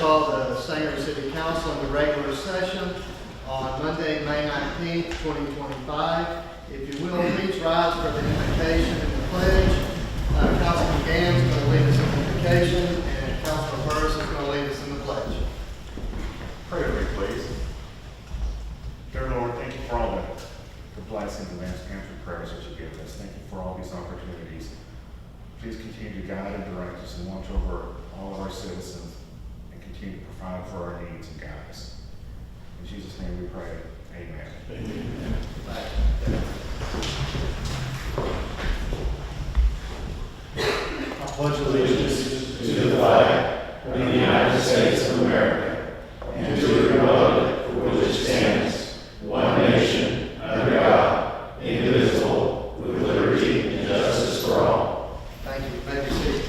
call the Sanger City Council in the regular session on Monday, May 19th, 2025. If you will, please rise for the invocation and the pledge. Councilman Gans is going to lead us in the invocation, and Councilman Burris is going to lead us in the pledge. Pray with me, please. Dear Lord, thank you for all the blessings and answered prayers that you give us. Thank you for all these opportunities. Please continue to guide and direct us and watch over all of our citizens and continue to provide for our needs and guide us. In Jesus' name we pray. Amen. Amen. I pledge allegiance to the flag of the United States of America and to the republic for which it stands, one nation, under God, indivisible, with liberty and justice for all. Thank you. You may be seated.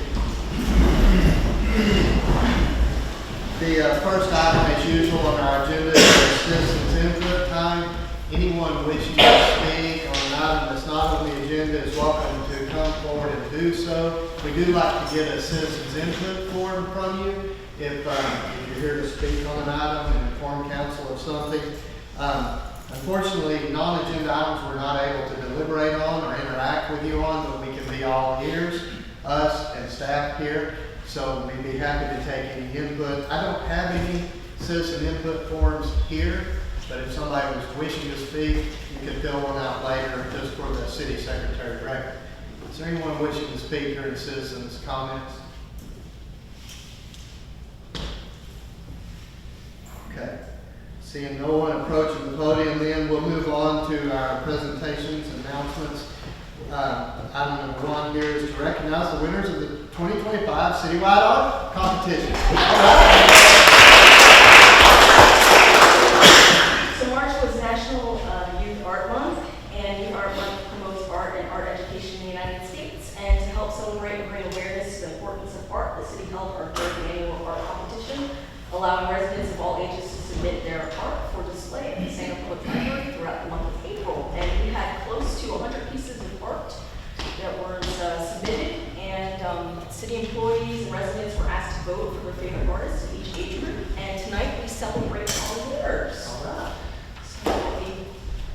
The first item, as usual, on our agenda is citizens input time. Anyone wishing to speak on an item that's not on the agenda is welcome to come forward and do so. We do like to get a citizens input form from you if you're here to speak on an item and inform council of something. Unfortunately, non-agenda items we're not able to deliberate on or interact with you on, but we can be all ears, us and staff here. So we'd be happy to take any input. I don't have any citizen input forms here, but if somebody was wishing to speak, you could fill one out later just for the city secretary record. Is there anyone wishing to speak during citizens' comments? Okay. Seeing no one approaching the podium, then we'll move on to our presentations, announcements. Item number 1 here is to recognize the winners of the 2025 Citywide Art Competition. So March was National Youth Art Month, and Youth Art Month promotes art and art education in the United States. And to help celebrate and bring awareness to the importance of art, the city held our third annual art competition, allowing residents of all ages to submit their art for display at the Sanger Public Library throughout the month of April. And we had close to 100 pieces of art that were submitted, and city employees and residents were asked to vote for their favorite artists in each age group. And tonight we celebrate all the winners. All right. So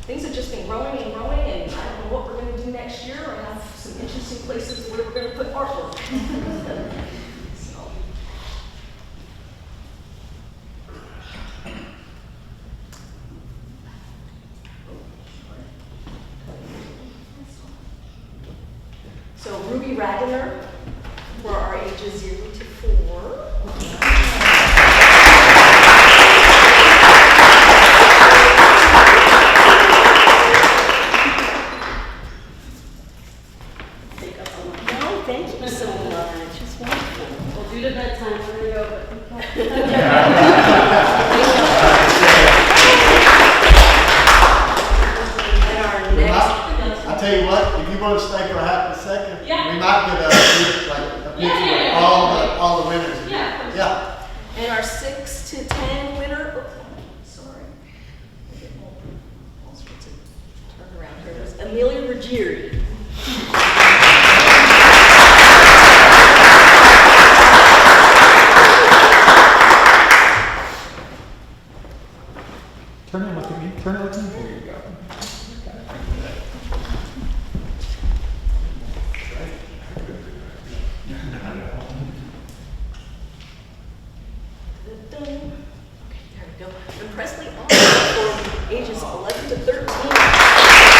things have just been growing and growing, and I don't know what we're going to do next year. I have some interesting places where we're going to put artwork. So. So Ruby Radiner for our ages 0 to 4. Take up a look. No, thank you so much. It's wonderful. Well, due to bedtime, we're going to go. And our next. I tell you what, if you want to stay for half a second, Yeah. we might get a picture Yeah. of all the winners. Yeah. Yeah. And our 6 to 10 winner, sorry, all sorts of turn around here. There's Amelia Ruggieri. Turn and look at me. Turn and look at me. There you go. Okay, there we go. And Presley Allen for ages 11 to 13.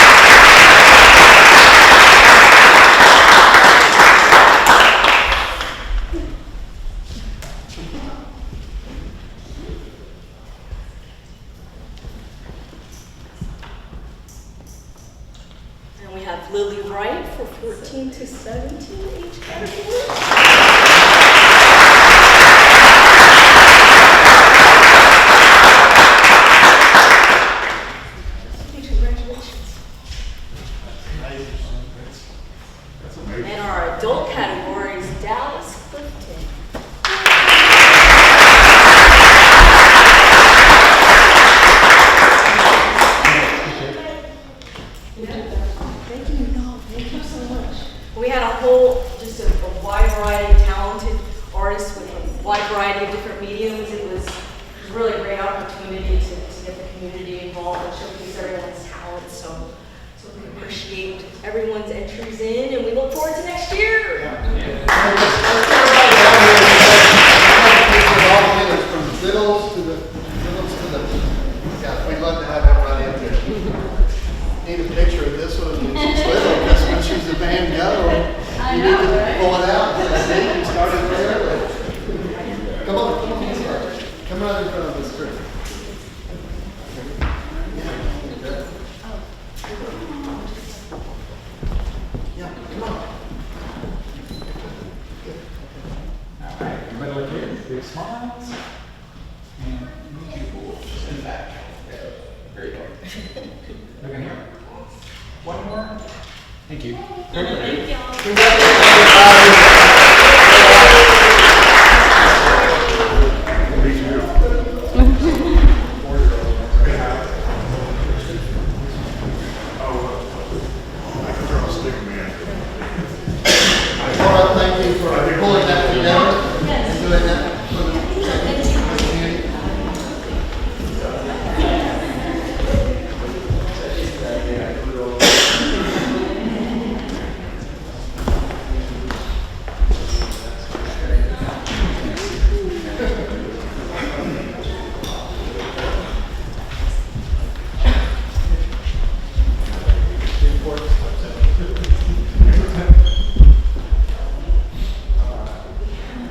And we have Lily Wright for 14 to 17 age category. Congratulations. That's amazing. And our adult category is Dallas Clifton. Thank you. No, thank you so much. We had a whole, just a wide variety of talented artists with wide variety of different mediums. It was a really great opportunity to get the community involved and showcase everyone's talents. So we appreciate everyone's entries in, and we look forward to next year. From the fiddles to the yeah, we'd love to have everybody up there. Need a picture of this one and she's little, because when she's the band go, you need to pull it out and say, see, you started very early. Come on, come right in front of this group. Yeah, come on. All right, everybody look here, big smiles. And you pull just in the back. There you go. Look in here. One more. Thank you. Laura, thank you for pulling that together and doing that for the community.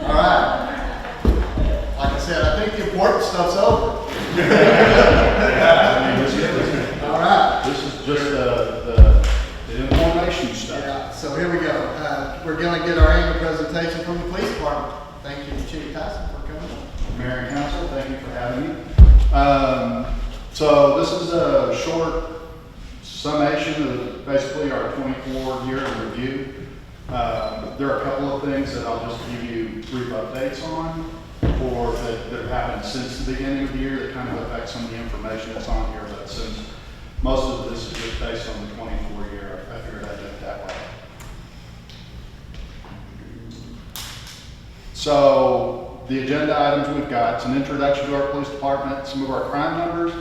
All right. Like I said, I think the important stuff's over. All right. This is just the information stuff. Yeah, so here we go. We're going to get our annual presentation from the police department. Thank you, Chief Tyson, for coming. Mayor and council, thank you for having me. So this is a short summation of basically our 24-year review. There are a couple of things that I'll just give you brief updates on or that have happened since the beginning of the year that kind of affect some of the information that's on here. But since most of this is just based on the 24-year, I figured I'd do it that way. So the agenda items we've got, it's an introduction to our police department, some of our crime numbers,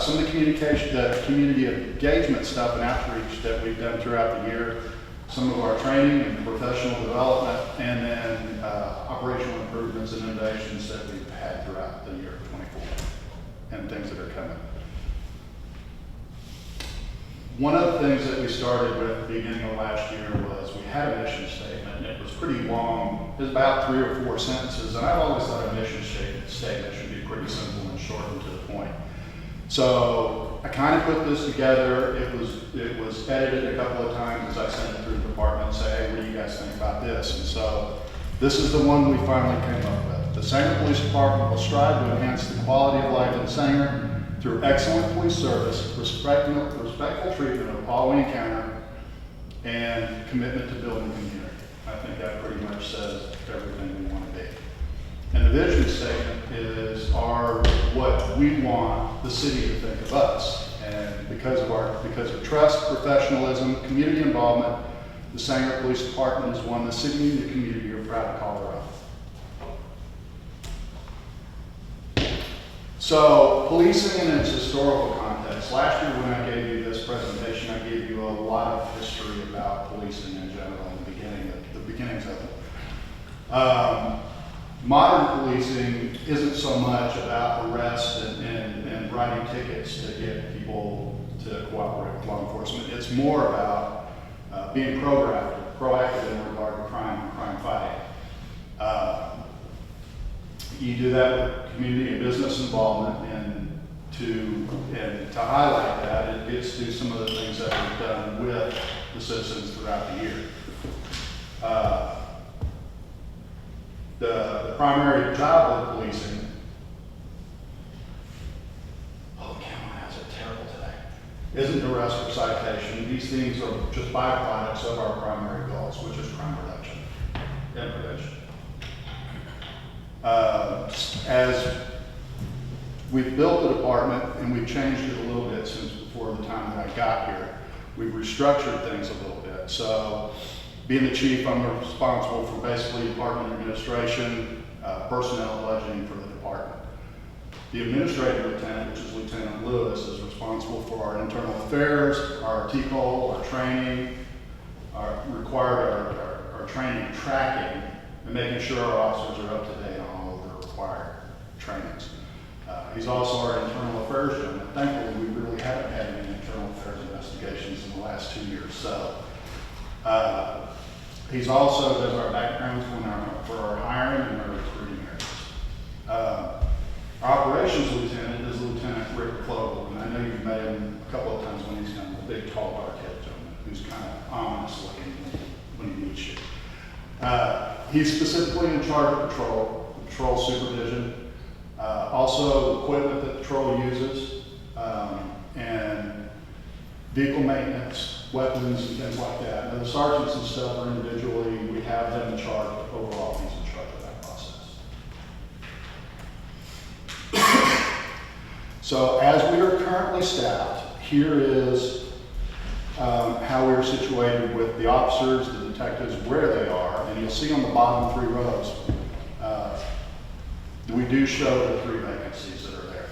some of the community engagement stuff and outreach that we've done throughout the year, some of our training and professional development, and then operational improvements and innovations that we've had throughout the year 24 and things that are coming. One of the things that we started with at the beginning of last year was we had a mission statement, and it was pretty long. It was about 3 or 4 sentences, and I've always thought a mission statement should be pretty simple and short and to the point. So I kind of put this together. It was edited a couple of times as I sent it through the department and say, hey, what do you guys think about this? And so this is the one we finally came up with. The Sanger Police Department will strive to enhance the quality of life in Sanger through excellent police service, respectful treatment of all we encounter, and commitment to building community. I think that pretty much says everything we want to be. And the vision statement is what we want the city to think of us. And because of trust, professionalism, community involvement, the Sanger Police Department is one the city and the community are proud to call their own. So, policing in its historical context. Last year when I gave you this presentation, I gave you a lot of history about policing in general and the beginnings of it. Modern policing isn't so much about arrest and writing tickets to get people to cooperate with law enforcement. It's more about being proactive in regard to crime and crime fighting. You do that with community and business involvement, and to highlight that, it gets to some of the things that we've done with the citizens throughout the year. The primary job of policing, oh, the camera has it terrible today, isn't arrest or citation. These things are just byproducts of our primary goals, which is crime reduction and prevention. As we've built the department and we've changed it a little bit since before the time that I got here, we've restructured things a little bit. So Being the chief, I'm responsible for basically department administration, personnel budgeting for the department. The administrative lieutenant, which is Lieutenant Lewis, is responsible for our internal affairs, our TCOL, our training, our training and tracking, and making sure our officers are up to date on all of the required trainings. He's also our internal affairs gentleman. Thankfully, we really haven't had any internal affairs investigations in the last 2 years. So he's also does our backgrounds for our hiring and our recruiting areas. Our operations lieutenant is Lieutenant Rick Clovel, and I know you've met him a couple of times when he's come, the big, tall, dark-haired gentleman who's kind of ominous looking when he meets you. He's specifically in charge of patrol supervision, also equipment that patrol uses, and vehicle maintenance, weapons, and things like that. Now, the sergeants and stuff are individually, we have them in charge, but overall, he's in charge of that process. So as we are currently staffed, here is how we're situated with the officers, the detectives, where they are, and you'll see on the bottom 3 rows, we do show the 3 vacancies that are there.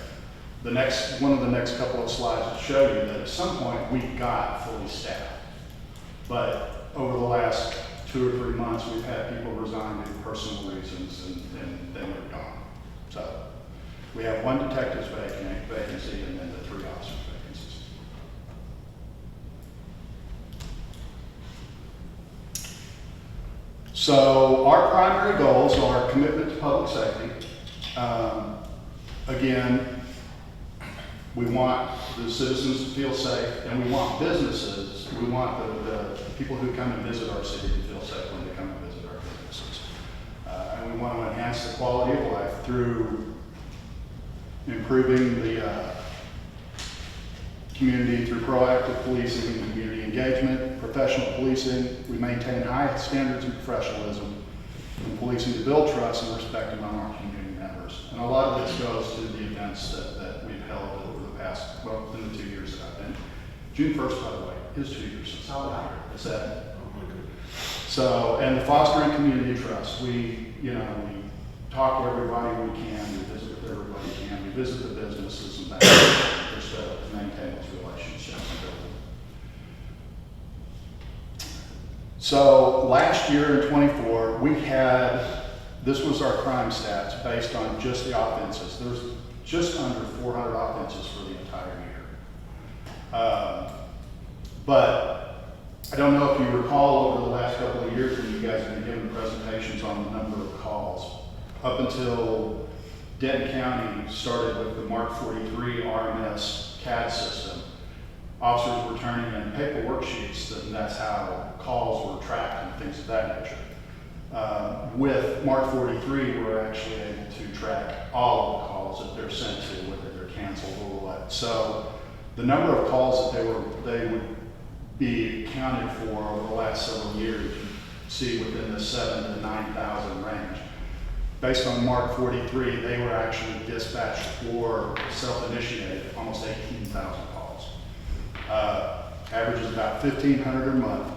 One of the next couple of slides will show you that at some point we got fully staffed. But over the last 2 or 3 months, we've had people resign due to personal reasons and then they're gone. So we have 1 detective's vacancy and then the 3 officers' vacancies. So our primary goals are commitment to public safety. Again, we want the citizens to feel safe, and we want businesses, we want the people who come and visit our city to feel safe when they come and visit our businesses. And we want to enhance the quality of life through improving the community through proactive policing and community engagement, professional policing. We maintain high standards of professionalism in policing to build trust and respect among our community members. And a lot of this goes to the events that we've held over the past, well, in the 2 years that I've been. June 1st, by the way, is 2 years since I've been here. Is that? So, and the fostering community trust. We talk to everybody we can, we visit with everybody we can, we visit the businesses and that just to maintain those relationships and build them. So last year in 24, we had, this was our crime stats based on just the offenses. There's just under 400 offenses for the entire year. But I don't know if you recall over the last couple of years when you guys have been giving presentations on the number of calls. Up until Denton County started with the Mark 43 RMS CAD system, officers were turning in paper worksheets, and that's how calls were tracked and things of that nature. With Mark 43, we're actually able to track all of the calls that they're sent to, whether they're canceled or what. So the number of calls that they would be accounted for over the last several years, you see within the 7,000 to 9,000 range. Based on Mark 43, they were actually dispatched or self-initiated almost 18,000 calls. Average is about 1,500 a month.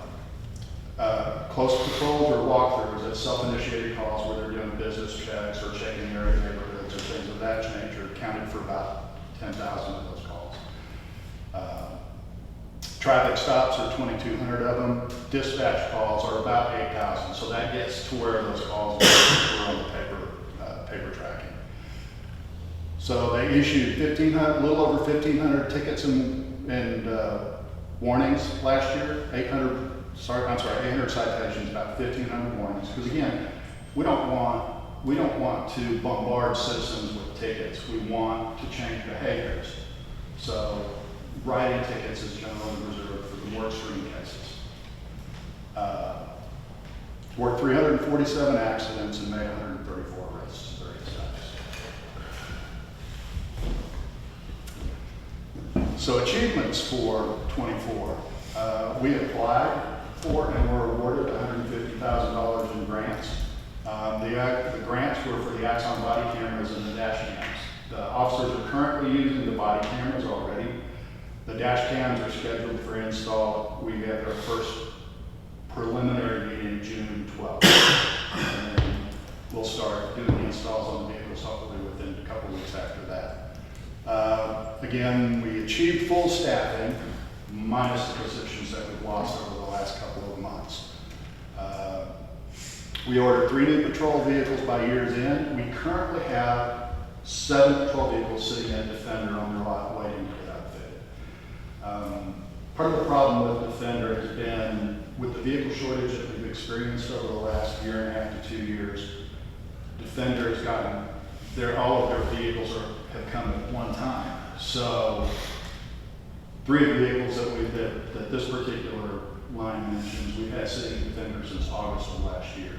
Close patrols or walkthroughs, that's self-initiated calls where they're doing business checks or checking area neighborhoods or things of that nature, accounted for about 10,000 of those calls. Traffic stops are 2,200 of them. Dispatch calls are about 8,000. So that gets to where those calls were on the paper tracking. So they issued 1,500, a little over 1,500 tickets and warnings last year. 800 citations, about 1,500 warnings. Because again, we don't want to bombard citizens with tickets. We want to change behaviors. So writing tickets is generally reserved for the more extreme cases. Worked 347 accidents and made 134 arrests in various times. So achievements for 24. We applied for and were awarded $150,000 in grants. The grants were for the Axon body cameras and the dash cams. The officers are currently using the body cameras already. The dash cams are scheduled for install. We have our first preliminary meeting June 12th. And then we'll start doing the installs on the vehicles hopefully within a couple weeks after that. Again, we achieved full staffing, minus the positions that we've lost over the last couple of months. We ordered 3 new patrol vehicles by year's end. We currently have 7 patrol vehicles sitting at Defender on their lot waiting to get outfitted. Part of the problem with Defender has been with the vehicle shortage that we've experienced over the last year and a half to 2 years. Defender has gotten all of their vehicles have come at one time. So 3 of the vehicles that this particular line mentions, we've had sitting in Defender since August of last year.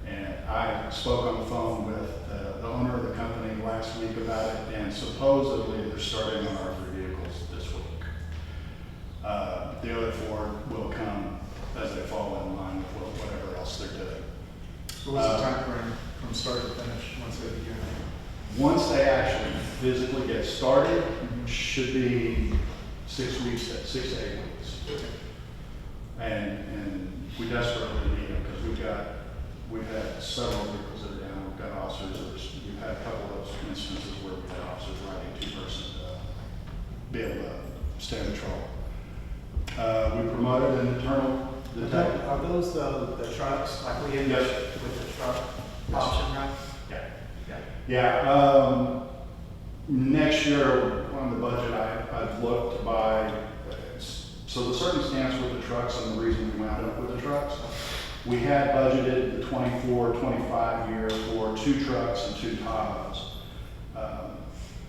And I spoke on the phone with the owner of the company last week about it, and supposedly they're starting on our 3 vehicles this week. The other 4 will come as they fall in line with whatever else they're doing. So what's the time frame from start to finish once they begin? Once they actually physically get started, should be 6 weeks, 6 to 8 weeks. And we desperately need them because we've had several vehicles that are down. We've got officers, we've had a couple of instances where we've had officers riding 2-person to be able to stay in patrol. We promoted an internal detective. Are those the trucks, like we ended Yes. with the truck option, right? Yeah, next year on the budget, I've looked to buy, so the circumstance with the trucks and the reason we wound up with the trucks, we had budgeted the 24-25 year for 2 trucks and 2 Tahoes.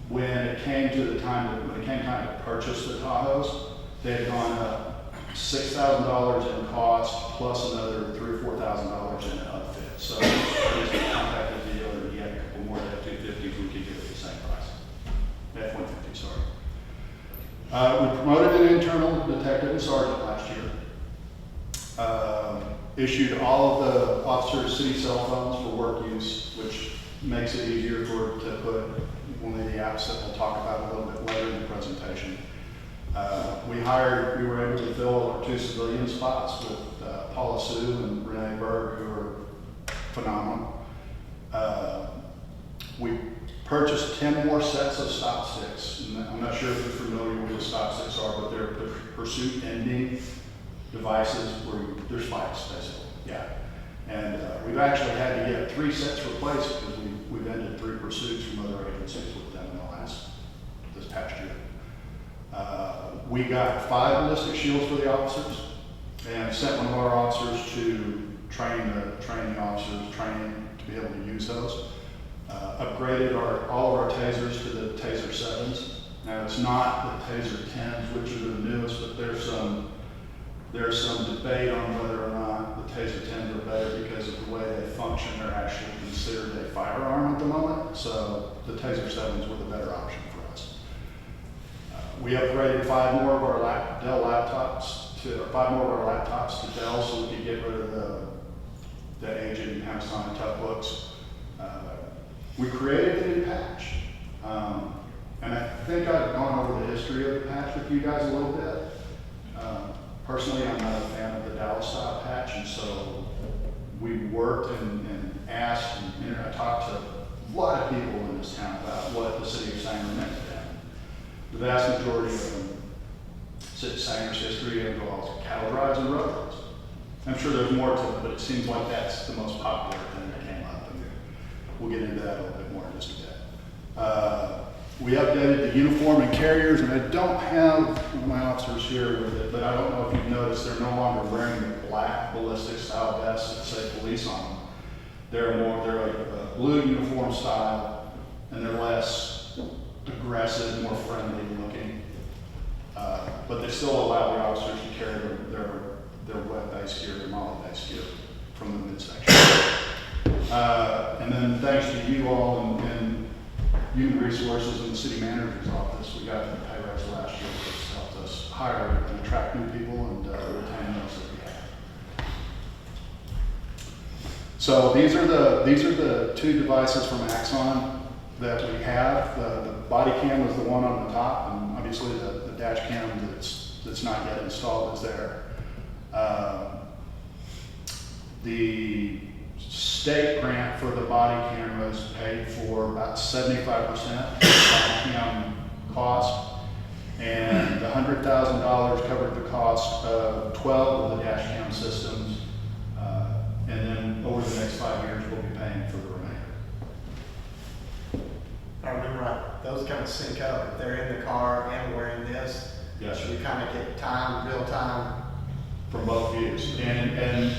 When it came time to purchase the Tahoes, they had gone up $6,000 in cost plus another $3,000 or $4,000 in upfit. So I just contacted the dealer and he had a couple more F-250s we could get at the same price. F-150, sorry. We promoted an internal detective and sergeant last year. Issued all of the officers' city cell phones for work use, which makes it easier to put one of the apps that we'll talk about a little bit later in the presentation. We were able to fill our 2 civilian spots with Paula Sue and Renee Berg, who are phenomenal. We purchased 10 more sets of stop sticks. And I'm not sure if you're familiar with what stop sticks are, but they're pursuit ending devices where they're spikes, basically. Yeah. And we've actually had to get 3 sets replaced because we've ended 3 pursuits from other agencies with them in this past year. We got 5 ballistic shields for the officers and sent one of our officers to train the officers, training to be able to use those. Upgraded all of our tasers to the Taser 7s. Now it's not the Taser 10s, which are the newest, but there's some debate on whether or not the Taser 10s are better because of the way they function. They're actually considered a firearm at the moment, so the Taser 7s were the better option for us. We upgraded 5 more of our Dell laptops to Dell so we could get rid of the aged Panasonic Toughbooks. We created a new patch. And I think I've gone over the history of the patch with you guys a little bit. Personally, I'm not a fan of the Dallas style patch, and so we worked and asked, and I talked to a lot of people in this town about what the city of Sanger meant to them. The vast majority of them sit Sanger's history involves cattle drives and roadways. I'm sure there's more to it, but it seems like that's the most popular thing that came up, and we'll get into that a little bit more in just a bit. We updated the uniform and carriers, and I don't have my officers here with it, but I don't know if you've noticed they're no longer wearing the black ballistic style vests that say police on them. They're a blue uniform style, and they're less aggressive, more friendly looking. But they still allow the officers to carry their wet-based gear, their molly-based gear from the midsection. And then thanks to you all and Human Resources and the City Manager's Office, we got the pay raise last year, which helped us hire and attract new people and retain those that we have. So these are the 2 devices from Axon that we have. The body cam is the one on the top, and obviously the dash cam that's not yet installed is there. The state grant for the body cameras paid for about 75% of the body cam cost. And the $100,000 covered the cost of 12 of the dash cam systems. And then over the next 5 years, we'll be paying for the remainder. If I remember right, those kind of sync up. If they're in the car and wearing this, Yes, sir. you kind of get real time. From both views. And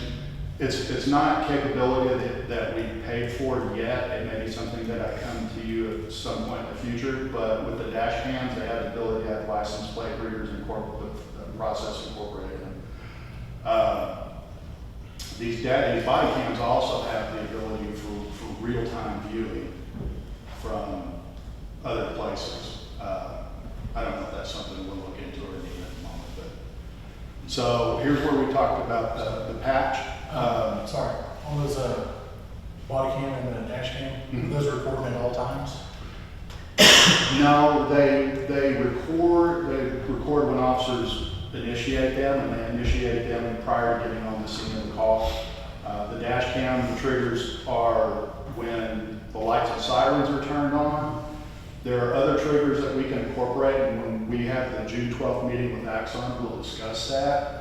it's not capability that we paid for yet. It may be something that I come to you at some point in the future, but with the dash cams, they have the ability to have license plate readers and the process incorporated in. These body cams also have the ability for real-time viewing from other places. I don't know if that's something we'll look into or need at the moment, but. So here's where we talked about the patch. Sorry, on those body cam and the dash cam, those are recorded at all times? No, they record when officers initiate them, and they initiate them prior to getting on the scene of the call. The dash cam triggers are when the lights and sirens are turned on. There are other triggers that we can incorporate, and when we have the June 12th meeting with Axon, we'll discuss that.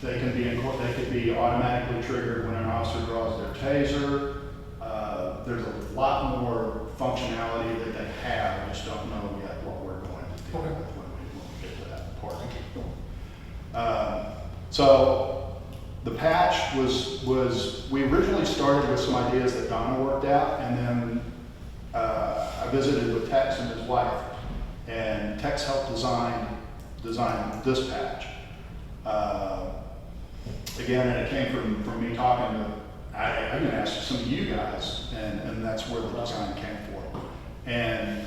They could be automatically triggered when an officer draws their taser. There's a lot more functionality that they have. I just don't know yet what we're going to do with when we get to that part. So the patch was we originally started with some ideas that Donna worked out, and then I visited with Tex and his wife, and Tex helped design this patch. Again, and it came from me talking to, I'm gonna ask some of you guys, and that's where the design came from. And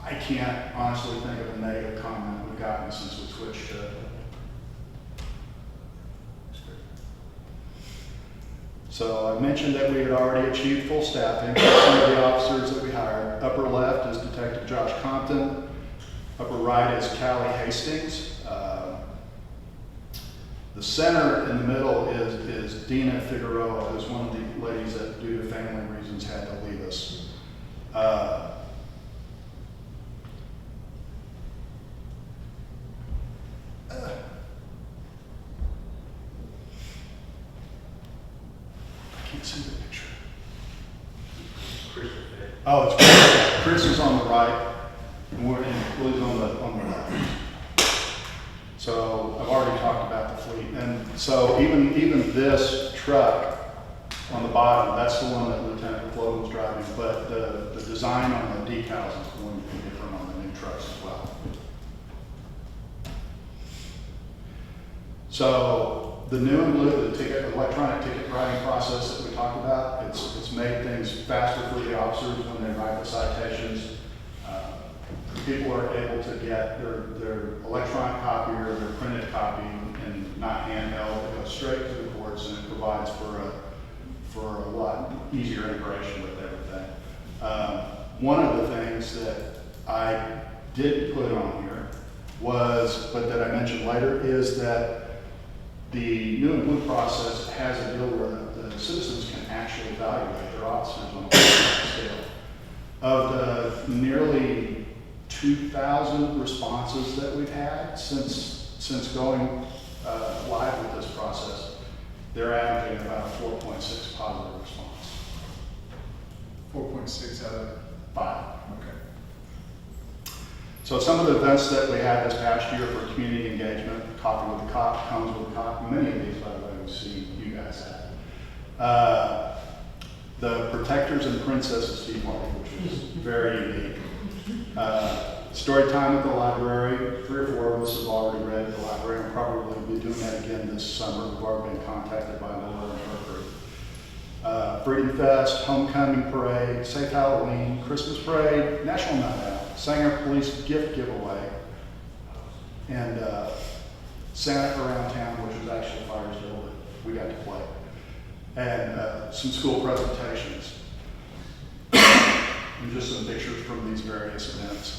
I can't honestly think of a negative comment we've gotten since we switched to. So I mentioned that we had already achieved full staffing for some of the officers that we hired. Upper left is Detective Josh Compton. Upper right is Callie Hastings. The center in the middle is Dina Figueroa, who's one of the ladies that, due to family reasons, had to leave us. I can't see the picture. Oh, it's Chris. Chris is on the right, and Willie's on the left. So I've already talked about the fleet, and so even this truck on the bottom, that's the one that Lieutenant Flo was driving, but the design on the decals is going to be different on the new trucks as well. So the new and blue, the electronic ticket writing process that we talked about, it's made things faster for the officers when they write the citations. People are able to get their electronic copy or their printed copy and not handheld. It goes straight to the courts, and it provides for a lot easier integration with everything. One of the things that I did put on here but that I mentioned later, is that the new and blue process has a deal where the citizens can actually evaluate their officers on a personal scale. Of the nearly 2,000 responses that we've had since going live with this process, they're averaging about a 4.6 positive response. 4.6 out of 5. okay. So some of the events that we had this past year for community engagement, Coffee with a Cop, Comes with a Cop, many of these, by the way, we've seen you guys at. The Protectors and Princesses Tea Party, which was very unique. Story time at the library. 3 or 4 of us have already read at the library, and probably be doing that again this summer. We've already been contacted by Miller and her group. Freedom Fest, Homecoming Parade, Safe Halloween, Christmas Parade, National Night Out, Sanger Police Gift Giveaway, and Santa Around Town, which was actually Firesville, but we got to play. And some school presentations. And just some pictures from these various events.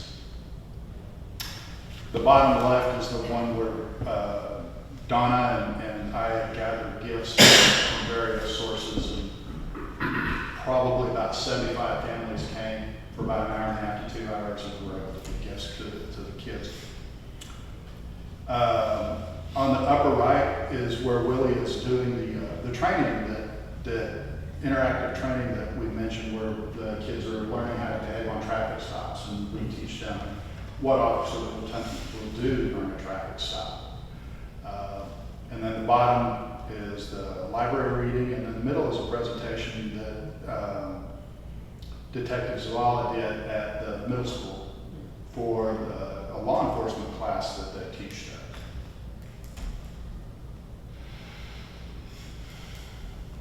The bottom left is the one where Donna and and I gathered gifts from various sources, and probably about 75 families came for about an hour and a half to 2 hours, and we were able to give gifts to the kids. On the upper right is where Willie is doing the training that interactive training that we mentioned, where the kids are learning how to behave on traffic stops, and we teach them what officer will do during a traffic stop. And then the bottom is the library reading, and in the middle is a presentation that Detective Zawala did at the middle school for a law enforcement class that they teach there.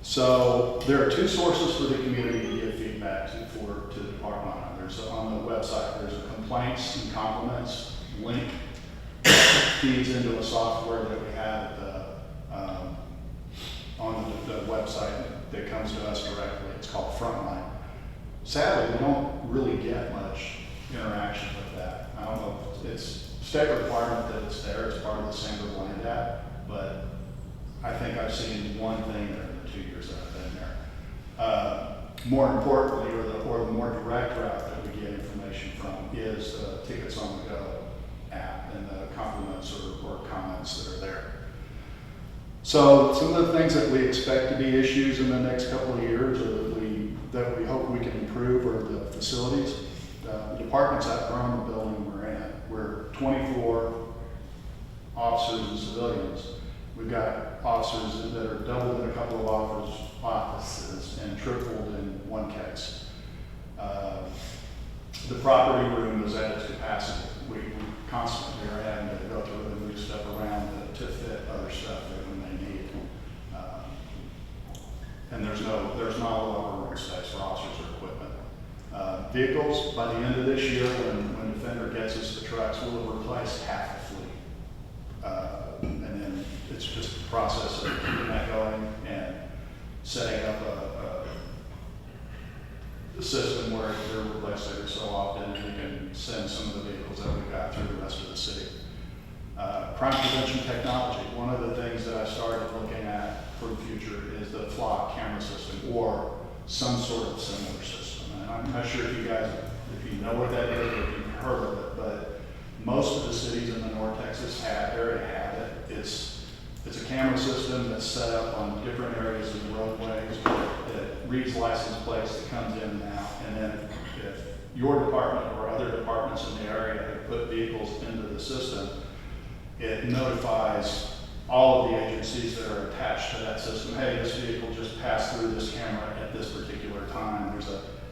So there are two sources for the community to give feedback to the department on. There's on the website, there's a complaints and compliments link that feeds into a software that we have on the website that comes to us directly. It's called Frontline. Sadly, we don't really get much interaction with that. I don't know if it's state requirement that it's there. It's part of the Sanders Land Act, but I think I've seen one thing there in the 2 years that I've been there. More importantly, or the more direct route that we get information from is the Tickets on the Go app and the compliments or comments that are there. So some of the things that we expect to be issues in the next couple of years, or that we hope we can improve, are the facilities. The department's outgrown the building we're in. We're 24 officers and civilians. We've got officers that are doubled in a couple of offices and tripled in one case. The property room is at its capacity. We constantly are having to go through and move stuff around to fit other stuff that we may need. And there's not a lot of room space for officers or equipment. Vehicles, by the end of this year, when Defender gets us the trucks, we'll have replaced half the fleet. And then it's just the process of keeping that going and setting up a system where they're replaced every so often, and we can send some of the vehicles that we've got through the rest of the city. Crime prevention technology. One of the things that I started looking at for the future is the flock camera system, or some sort of similar system. And I'm not sure if you guys, if you know what that is or if you've heard of it, but most of the cities in the North Texas area have it. It's a camera system that's set up on different areas of the roadways that reads license plates that comes in and out. And then if your department or other departments in the area have put vehicles into the system, it notifies all of the agencies that are attached to that system. Hey, this vehicle just passed through this camera at this particular time.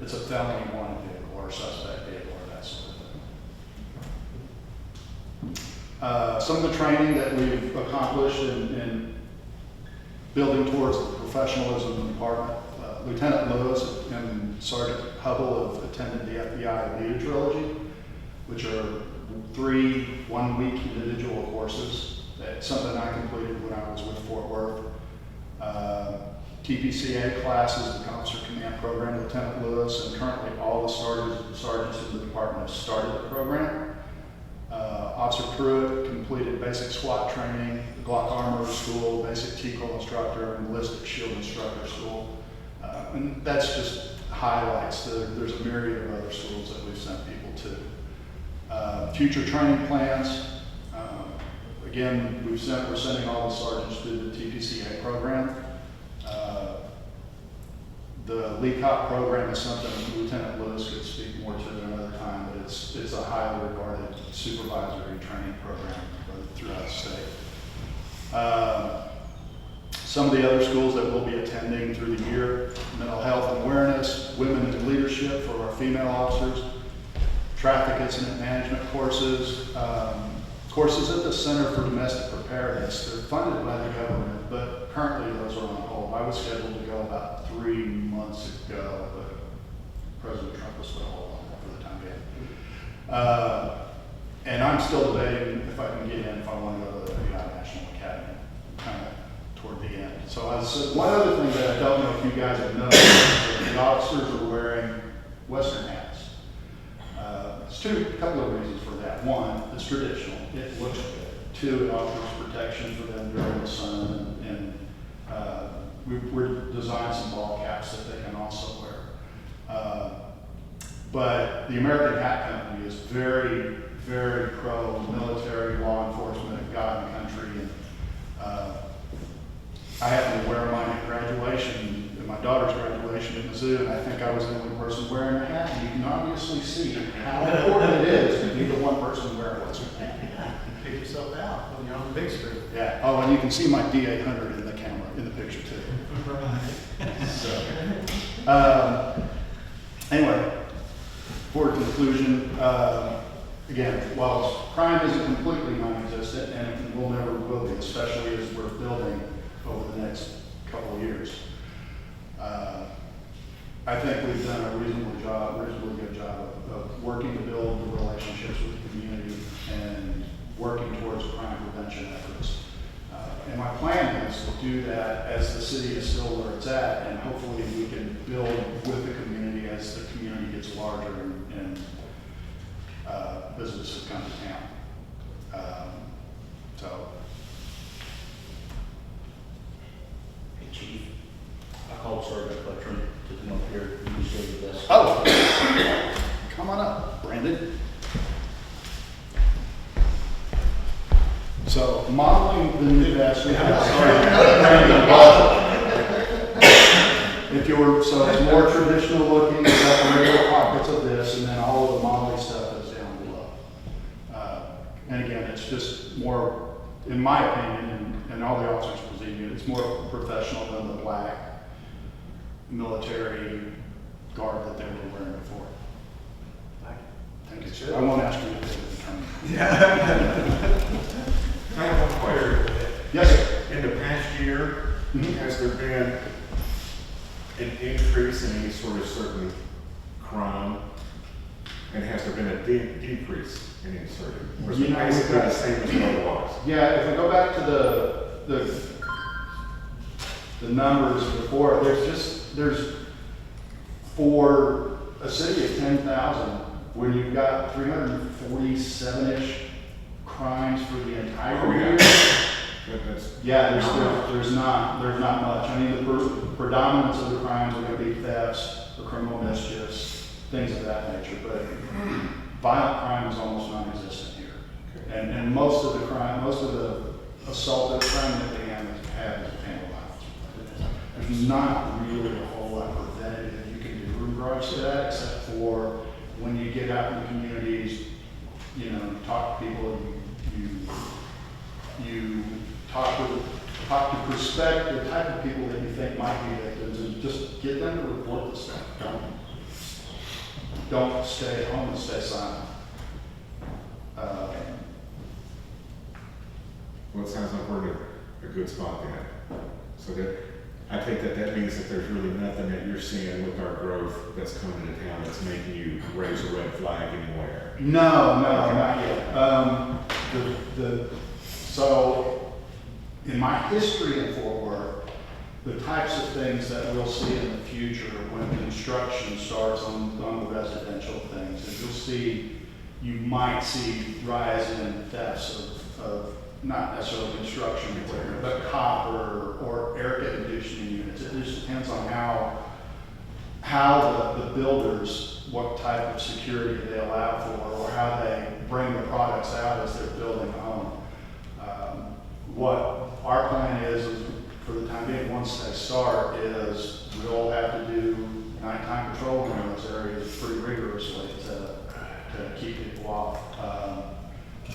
It's a felony wanted vehicle or suspect vehicle or that sort of thing. Some of the training that we've accomplished in building towards the professionalism of the department. Lieutenant Lewis and Sergeant Hubble have attended the FBI Leader Trilogy, which are 3 one-week individual courses. That's something I completed when I was with Fort Worth. TPCA classes, the Officer Command Program, Lieutenant Lewis, and currently all the sergeants in the department have started the program. Officer Pruitt completed basic SWAT training, the Glock Armor School, basic TCOL instructor, and ballistic shield instructor school. And that's just highlights. There's a myriad of other schools that we've sent people to. Future training plans. Again, we're sending all the sergeants through the TPCA program. The LECOP program is something Lieutenant Lewis could speak more to another time, but it's a highly regarded supervisory training program throughout the state. Some of the other schools that we'll be attending through the year: mental health and awareness, women in leadership for our female officers, traffic incident management courses, courses at the Center for Domestic Preparedness. They're funded by the government, but currently those are on hold. I was scheduled to go about 3 months ago, but President Trump was put a hold on that for the time being. And I'm still debating if I can get in, if I want to go to the FBI National Academy, kind of toward the end. So one other thing that I don't know if you guys have noticed is that the officers are wearing Western hats. There's a couple of reasons for that. One, it's traditional. It looks good. Two, it offers protection for them during the sun, and we're designing some ball caps that they can also wear. But the American Hat Company is very, very pro-military, law enforcement, God and country. And I happened to wear mine at graduation, at my daughter's graduation at Mizzou, and I think I was the only person wearing a hat. And you can obviously see how important it is to be the one person wearing one. Pick yourself out when you're on the big screen. Yeah. Oh, and you can see my D800 in the camera, in the picture too. So, anyway, for conclusion, again, while crime isn't completely non-existent, and it will never will be, especially as we're building over the next couple of years, I think we've done a reasonably good job of working to build the relationships with the community and working towards crime prevention efforts. And my plan is to do that as the city is still where it's at, and hopefully we can build with the community as the community gets larger and businesses come to town. Hey, Chief, I called Sergeant Fletcher to come up here and show you this. Oh, come on up, Brandon. So modeling the new vest, we have. If you were, so it's more traditional looking, it's got the regular pockets of this, and then all of the modeling stuff is down below. And again, it's just more, in my opinion, and all the officers perceive it, it's more professional than the black military garb that they were wearing before. Thank you. I won't ask you to take the term. I have one question. Yes, sir. In the past year, Mhm. has there been an increase in any sort of certain crime? And has there been a decrease in any certain? Or is it You know, basically we've got- the same as what it was? Yeah, if we go back to the numbers before, there's for a city of 10,000, when you've got 347-ish crimes for the entire year. That's, Yeah, there's not much. I mean, the predominance of the crimes are going to be thefts or criminal mischiefs, things of that nature. But violent crime is almost non-existent here. And most of the assault, crime that they have is vandalized. There's not really a whole lot preventative you can do in regards to that, except for when you get out in the communities, you know, talk to people, you talk to prospective type of people that you think might be victims, and just get them to report the stuff. Don't stay at home and stay silent. well, it sounds like we're in a good spot then. So that, I think that means that there's really nothing that you're seeing with our growth that's coming to town that's making you raise a red flag anywhere. No, not yet. So, in my history in Fort Worth, the types of things that we'll see in the future when construction starts on the residential things, is you might see rise in thefts of not necessarily construction equipment, but copper or air conditioning units. It just depends on how the builders, what type of security they allow for, or how they bring the products out as they're building a home. What our plan is for the time being, once they start, is we'll have to do nighttime patrolling in those areas pretty rigorously to keep people off.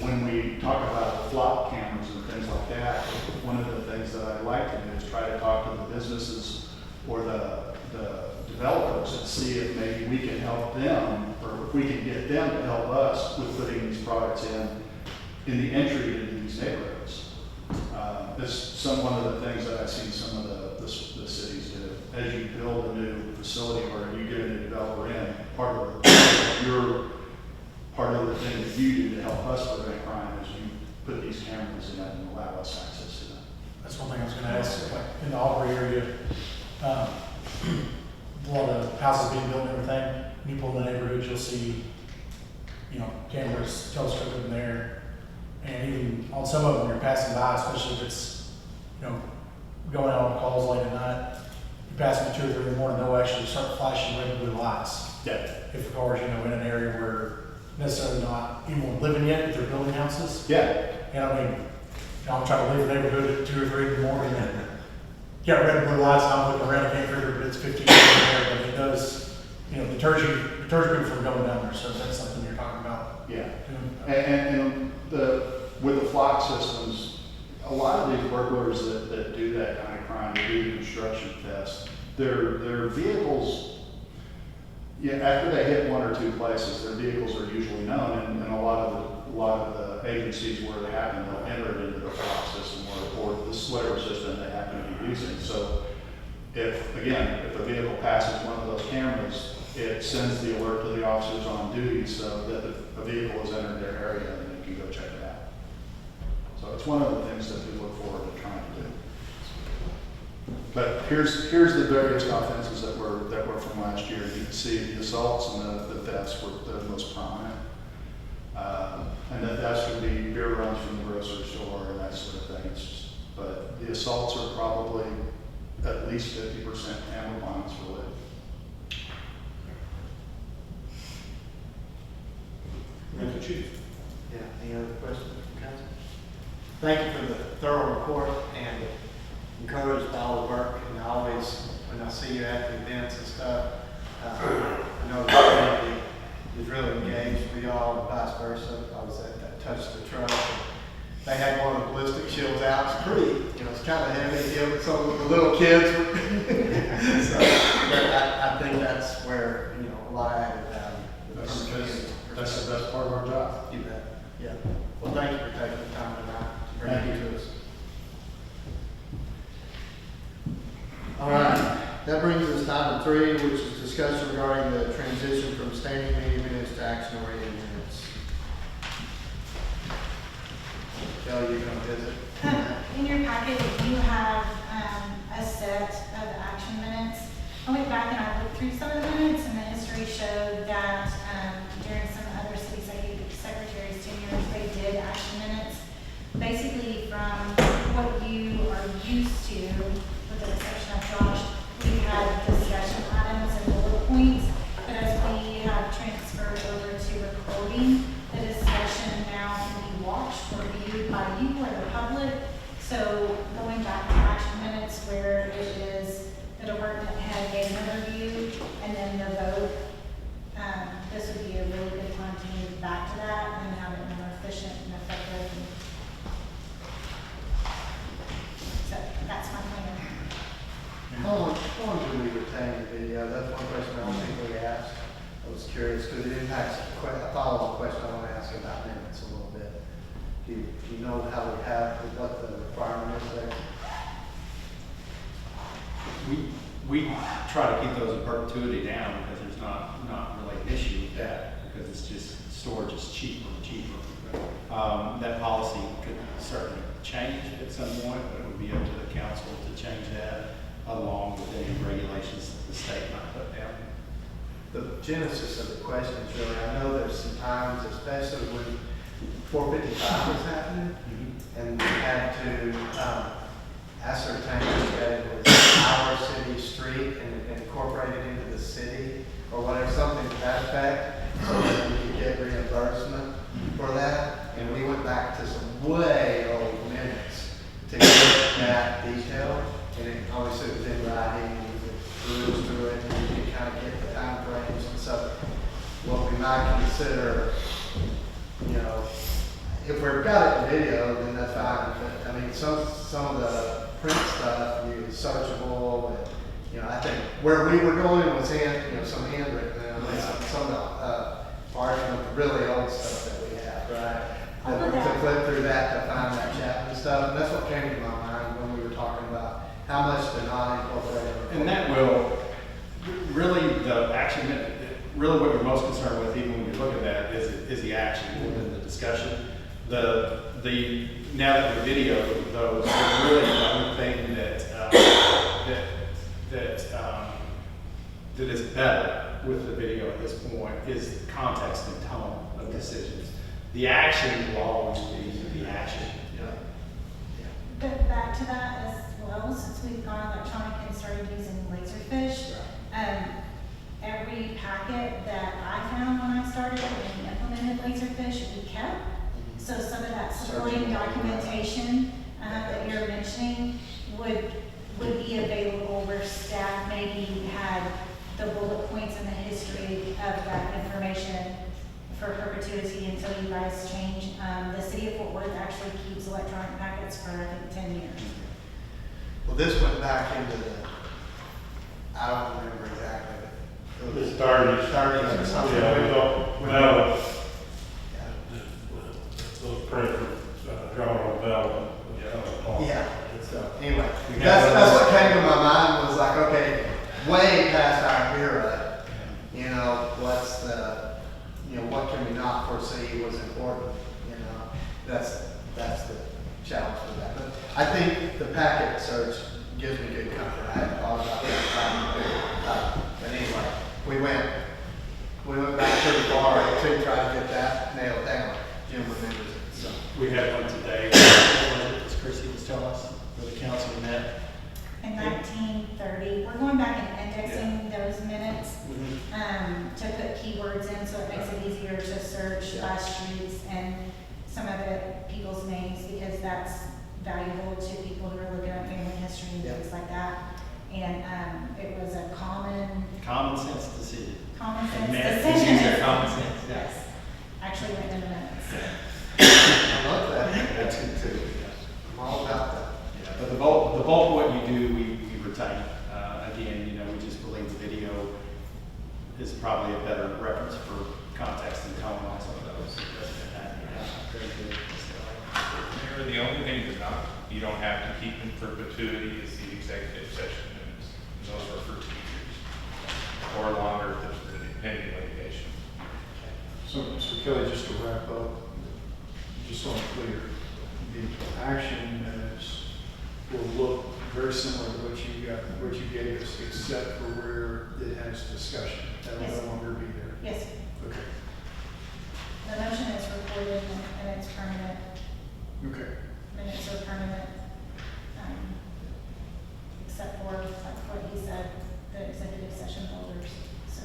When we talk about the flop cameras and things like that, one of the things that I like to do is try to talk to the businesses or the developers and see if maybe we can help them, or if we can get them to help us with putting these products in the entry into these neighborhoods. It's one of the things that I've seen some of the cities do. As you build a new facility or you get a new developer in, part of the thing that you do to help us prevent crime is you put these cameras in and allow us access to them. That's one thing I was gonna ask, like, in the Aubrey area, a lot of houses being built and everything, when you pull in the neighborhoods, you'll see, you know, cameras telescoping in there, And even on some of them, you're passing by, especially if it's, you know, going out on calls late at night, you're passing 2 or 3 in the morning, they'll actually start flashing red and blue lights. Yeah. If the car's, you know, in an area where necessarily not anyone living yet, but they're building houses. Yeah. And I mean, you know, I'm trying to leave the neighborhood at 2 or 3 in the morning and got red and blue lights, and I'm looking around, I can't figure but it's 15 minutes there, but it does, you know, deters people from going down there, so that's something you're talking about. Yeah. doing. And with the flock systems, a lot of these burglars that do that kind of crime, that do construction thefts, their vehicles, yeah, after they hit 1 or 2 places, their vehicles are usually known, and a lot of the agencies where they happen, they'll enter it into the flock system or the slitter system they happen to be using. So if a vehicle passes one of those cameras, it sends the alert to the officers on duty so that if a vehicle has entered their area, then they can go check it out. So it's one of the things that we look forward to trying to do. But here's the various offenses that were from last year. You can see the assaults and the thefts were the most prominent. And the thefts would be beer runs from the grocery store and that sort of thing. But the assaults are probably at least 50% family violence related. Thank you, Chief. Yeah, any other questions from council? Thank you for the thorough report and encouraged by all the work. And always, when I see you at the events and stuff, I know the community is really engaged with y'all and vice versa. I was at that Touch the Truck. They had one of the ballistic shields out. It's pretty, you know, it's kind of heavy. You know, some of the little kids were. So, but I think that's where, you know, a lot of added value. That's the best part of our job. You bet. Yeah. Well, thank you for taking the time tonight to bring Thank it you. to us. All right. That brings us to item 3, which is discussion regarding the transition from standing meeting minutes to action-oriented minutes. Kelly, you going to visit? In your packet, you have a set of action minutes. I went back and I looked through some of the minutes, and the history showed that during some other city secretaries' tenures, they did action minutes. Basically, from what you are used to, with the exception of Josh, we had discussion items and bullet points, but as we have transferred over to recording, the discussion now can be watched or viewed by you or the public. So going back to action minutes where it is the department head gave an overview and then the vote, this would be a really good time to move back to that and have it more efficient and effective. So that's my plan. How long do we retain the video? That's one question I don't think we asked. I was curious because it impacts a follow-up question I want to ask about minutes a little bit. Do you know how we have, what the requirement is there? We try to keep those in perpetuity down because there's not really an issue with that because it's just storage is cheaper and cheaper. That policy could certainly change at some point, but it would be up to the council to change that along with any regulations that the state might put down. The genesis of the question is really, I know there's some times, especially when 455 was happening, and we had to ascertain that it was our city street and incorporate it into the city or whatever, something to that effect, so that we could get reimbursement for that. And we went back to some way old minutes to get that detail. And it obviously was in writing, and we could peruse through it, and you could kind of get the time frames and stuff. What we might consider, you know, if we've got it in video, then that's fine. But I mean, some of the print stuff is searchable, and you know, I think where we were going was some handwritten, and some of the parchment, really old stuff that we have, right? To flip through that to find that chapter and stuff, and that's what came to my mind when we were talking about how much to not incorporate. And that will really really what you're most concerned with, even when you look at that, is the action within the discussion. Now that we video those, really the only thing that is better with the video at this point is the context and tone of decisions. the action will always be the action. But back to that as well, since we've gone electronic and started using Laserfish, every packet that I found when I started and we implemented Laserfish, we kept. So some of that supporting documentation that you're mentioning would be available where staff maybe had the bullet points and the history of that information for perpetuity until you guys change. The city of Fort Worth actually keeps electronic packets for, I think, 10 years. Well, this went back into the, I don't remember exactly. But It started or something. Well, Yeah. those printers, drawn on velvet. Yeah, so anyway, that's what came to my mind was like, okay, way past our era, you know, what's the, you know, what can we not foresee was important, you know, that's the challenge for that. But I think the packet search gives me good comfort. I hadn't thought about that. But anyway, we went back pretty far to try to get that nailed down. Jim remembers it, so. We had one today, as Chrissy was telling us, where the council met. In 1930, we're going back and indexing those minutes to put keywords in so it makes it easier to search by streets and some of it people's names because that's valuable to people who are looking at family history and things like that. And it was a Common sense decision. common sense Minutes, decision. use their common sense, yeah. Yes, actually went in the minutes. I love that. That's good too. I'm all about that. Yeah, but the bulk of what you do, we retain. Again, you know, we just believe the video is probably a better reference for context and tone on some of those. Very good. Mayor, the only thing you don't have to keep in perpetuity is the executive session minutes. And those are for 2 years or longer if there's pending litigation. So Kelly, just to wrap up, just so I'm clear, the action minutes will look very similar to what you gave us, except for where it has discussion. That will Yes. no longer be there. Yes, Okay. the motion is recorded and it's permanent. Okay. Minutes are permanent, except for, like what he said, the executive session holders, so.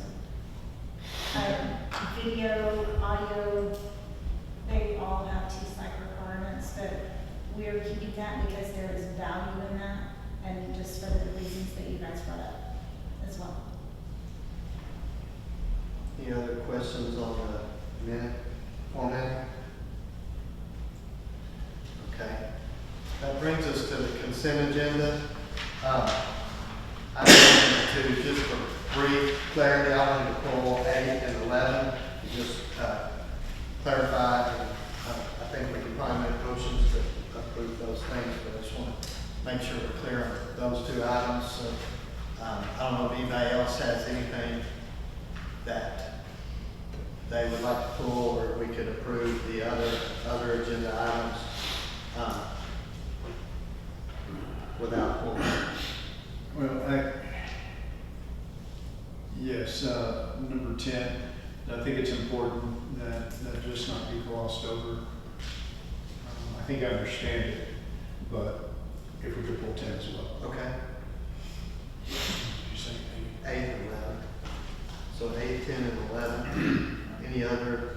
Video, audio, they all have T-SPIC requirements, but we're keeping that because there is value in that, and just for the reasons that you guys brought up as well. Any other questions on the minute format? Okay. That brings us to the consent agenda. I wanted to, just for brief clarity, I wanted to pull 8 and 11 to just clarify. I think we can probably make motions to approve those things, but I just want to make sure we're clear on those 2 items. So I don't know if anybody else has anything that they would like to pull, or we could approve the other agenda items without pulling. Well, yes, number 10, I think it's important that just not be glossed over. I think I understand it, but if we could pull 10 as well. Okay. Did you say 8 and 11. So 8, 10, and 11. Any other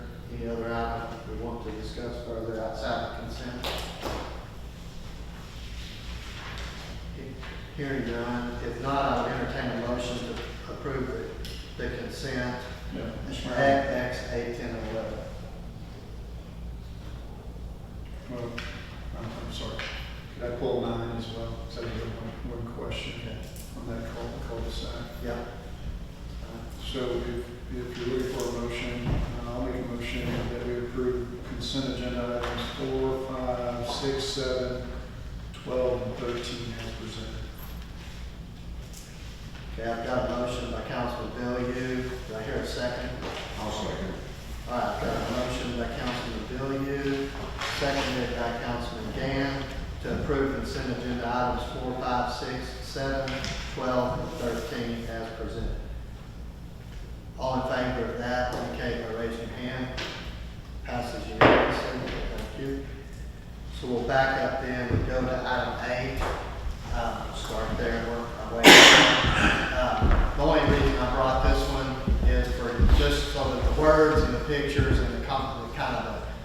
items we want to discuss further outside of consent? Hearing none. If not, I would entertain a motion to approve the consent. Yeah. X, 8, 10, and 11. Well, I'm sorry. Could I pull 9 as well? Because I have one question on that cul-de-sac. Yeah. So if you're looking for a motion, I'll make a motion that we approve consent agenda items 4, 5, 6, 7, 12, and 13 as presented. Okay, I've got a motion by Councilman Billiou. Do I hear a second? I'll second. All right, got a motion by Councilman Billiou, seconded by Councilman Gann to approve consent agenda items 4, 5, 6, 7, 12, and 13 as presented. All in favor of that, indicate by raising your hand. Passes unanimously. we'll back up then and go to item 8. Start there and work our way down. The only reason I brought this one is for just so that the words and the pictures and the kind of the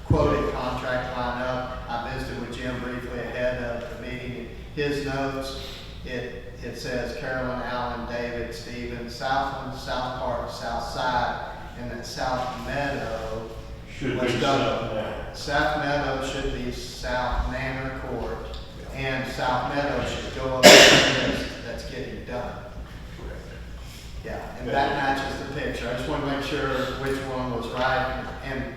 quoted contract line up. I visited with Jim briefly ahead of the meeting. His notes, it says Carolyn, Allen, David, Stephen, Southland, South Park, South Side, and then South Meadow. Should be South Meadow. South Meadow should be South Manor Court, and South Meadow should go up to the list that's getting done. Yeah, and that matches the picture. I just want to make sure which one was right, and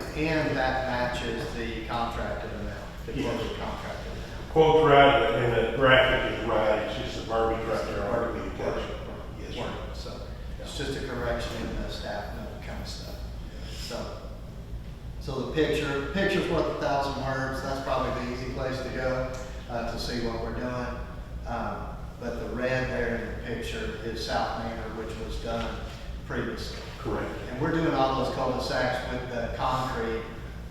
that matches the contracted amount, the quoted contracted amount. Quote's right, and the graphic is right, it's just the verbiage right there. Yes, sir. So it's just a correction in the staff note kind of stuff. So the picture's worth 1,000 words. That's probably the easy place to go to see what we're doing. But the red there in the picture is South Manor, which was done previously. Correct. And we're doing all those cul-de-sacs with the concrete.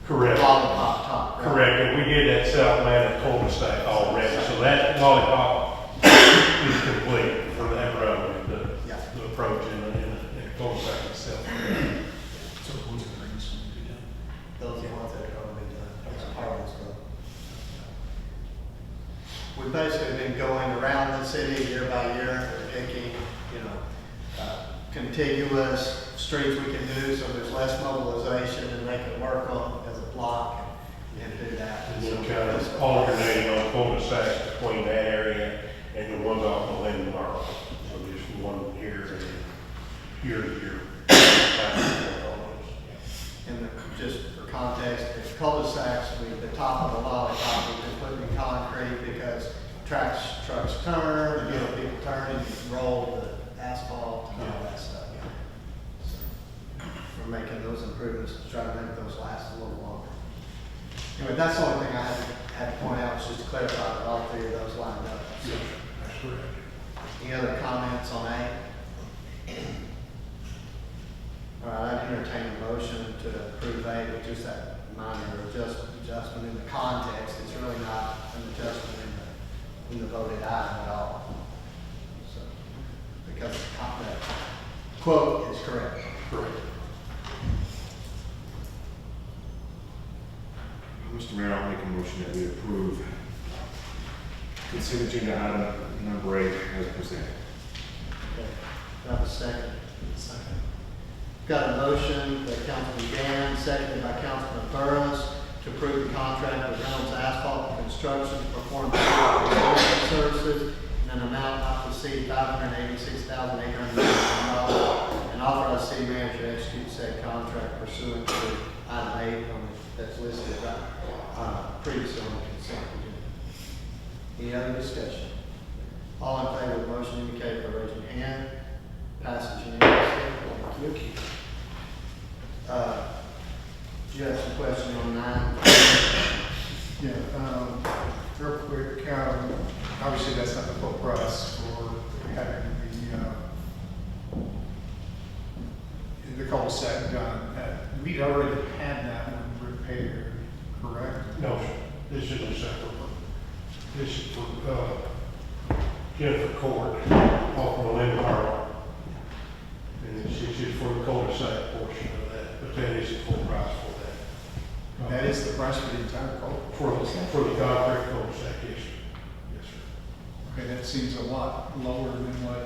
Correct. Lollipop top. Right? Correct, and we did that South Manor cul-de-sac already, so that lollipop is complete for that road, the approach and the cul-de-sac itself. So the ones in the greens will be done. Those are the ones that are going to be done. That's part of this stuff. We've basically been going around the city year by year, picking, contiguous streets we can do so there's less mobilization and they can work on as a block and do that. And then kind of alternating on cul-de-sacs between that area and the ones off the Linden Park. So just one here and here to here. And just for context, the cul-de-sacs, the top of the lollipop, we've been putting in concrete because trucks turn, people turning, you roll the asphalt and all that stuff. So we're making those improvements to try to make those last a little longer. Anyway, that's the only thing I had to point out, was just to clarify that all 3 of those lined up. Yes, that's correct. Any other comments on 8? All right, I'd entertain a motion to approve 8 with just that minor adjustment in the context. It's really not an adjustment in the voted item at all. So, because the quote is correct. Correct. Mr. Mayor, I'll make a motion that we approve consent agenda item number 8 as presented. Okay. Do I have a second? Second. Got a motion by Councilman Gann, seconded by Councilman Burris, to approve the contract with Reynolds Asphalt Construction to perform services in an amount not to exceed $586,800 and authorize city manager to execute said contract pursuant to item 8 that's listed previously on the consent agenda. Any other discussion? All in favor of the motion indicate by raising your hand. Passes unanimously. Thank you. Do you have some questions on 9? Yeah, real quick, obviously that's not the full price for having the cul-de-sac done. We already had that one repaired, correct? No, sir. This is a separate one. This is for Jennifer Court off of the Linden Park. And it's just for the cul-de-sac portion of that, but that is the full price for that. That is the price for the entire cul-de-sac? For the concrete cul-de-sac, yes, sir. Yes, sir. Okay, that seems a lot lower than what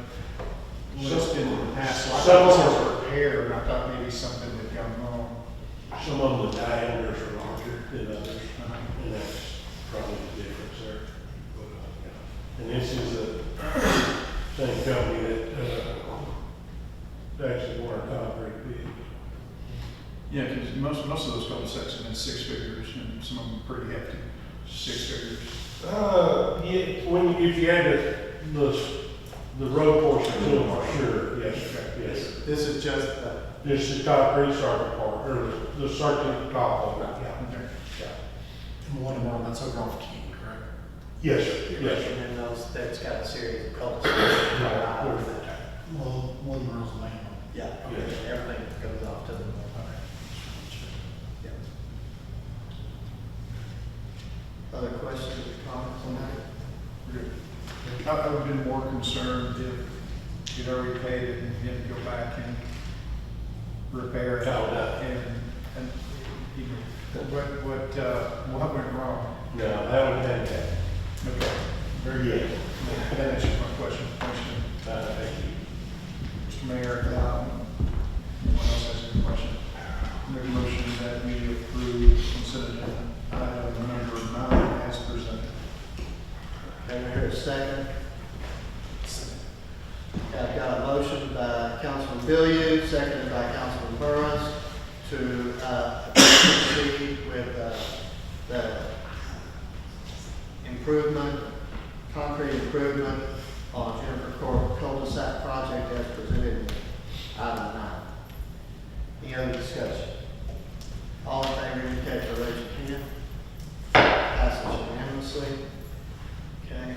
was in the past. So I Some thought of this them was repaired, and I thought maybe something had gone wrong. Some of them, the diameters are larger than others, and that's probably the difference there. But, yeah. And this is the same company that actually won our concrete bid. Yeah, because most of those cul-de-sacs have been 6 figures, and some of them pretty hefty, 6 figures. Yeah, if you add the road portion to them, for sure, yes, yes. This is just This is concrete circuit part, or the circuit top of it, yeah. Okay. Yeah. And one of them, that's over off King, correct? Yes, sir, yes, sir. and then that's got a series of cul-de-sacs. Well, one runs the main one. Yeah, Yes. everything goes off to the north. Yeah. Other questions or comments on that? Good. I would have been more concerned if you'd already paid it and you had to go back and repair it. And you know, what went wrong? No, that would have been Okay, very good. That answers my question. thank you. Mr. Mayor, anyone else has any question? Make a motion that we approve consent agenda item number 9 as presented. Can I hear a second? Okay, I've got a motion by Councilman Billiard, seconded by Councilman Burris to proceed with the improvement, concrete improvement on Jennifer Court cul-de-sac project as presented in item 9. Any other discussion? All in favor indicate by raising your hand. Passes unanimously. Okay.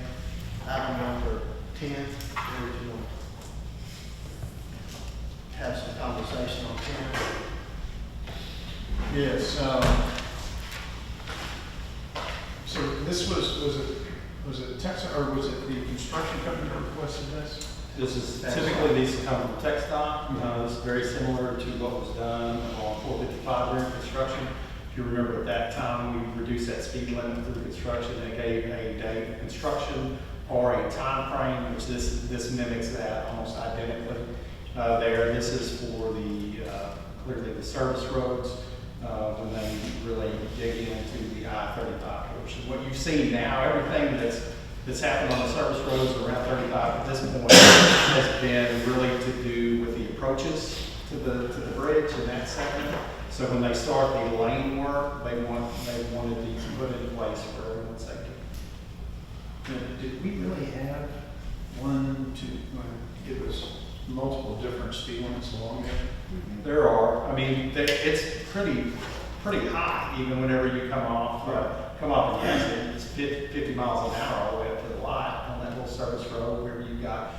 Item number 10, where would you want to have some conversation on 10? Yes, so this was it Texas, or was it the construction company that requested this? This is typically these come from TxDOT. It's very similar to what was done on 455 during construction. If you remember at that time, we reduced that speed limit through construction. They gave a date of construction or a time frame, which this mimics that almost identically. There, this is for the clearly the service roads when they really dig into the I-35 portion. What you've seen now, everything that's happened on the service roads around 35 at this point has been really to do with the approaches to the bridge in that segment. So when they start the lane work, they wanted these put in place for everyone's safety. Did we really have it was multiple different speed limits along there? There are. I mean, it's pretty high even whenever you come off the exit. It's 50 miles an hour all the way up to the lot on that little service road where you've got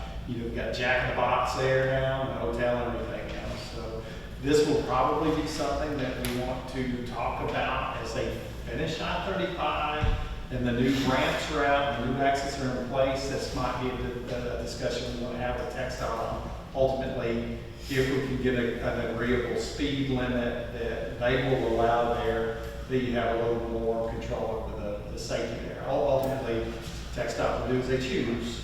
Jack in the Box there now, and the hotel and everything else. So this will probably be something that we want to talk about as they finish I-35 and the new ramps are out, and the new exits are in place. This might be a discussion we want to have with TxDOT. Ultimately, if we can get an agreeable speed limit that they will allow there, that you have a little more control over the safety there. Ultimately, TxDOT will do as they choose,